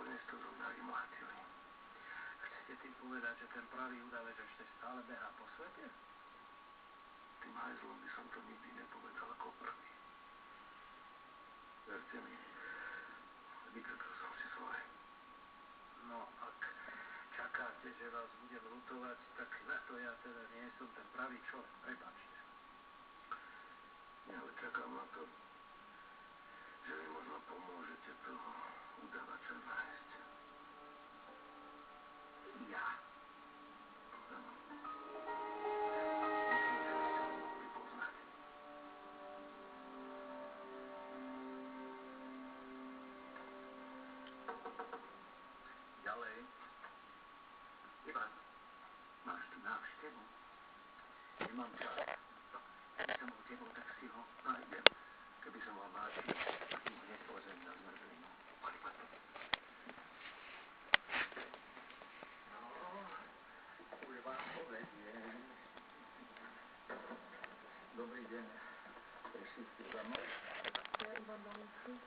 nakoniec to zobrali mlátili. Chcete tým povedať, že ten pravý udavec ešte stále behá po svete? Tým hajzlom by som to nikdy nepovedal ako prvý. Verte mi, vykrkal som si svoje. No, ak čakáte, že vás budem lutovať, tak na to ja teda nie som ten pravý človek, prepáčte. Ja ale čakám na to, že vy možno pomôžete toho udavača nájsť. Ja? Áno. Myslím, že by ste ho mohli poznať. Ďalej. Ivan, máš tu návštevu? Nemám čas. Keby som bol tebou, tak si ho nájdem. Keby som ho máčil, tak mu hneď pozriem na zmrzlinu. Poď. No, už vám povediem. Dobrý deň. Prišli ste za mnou? Ja Ivan Balinský.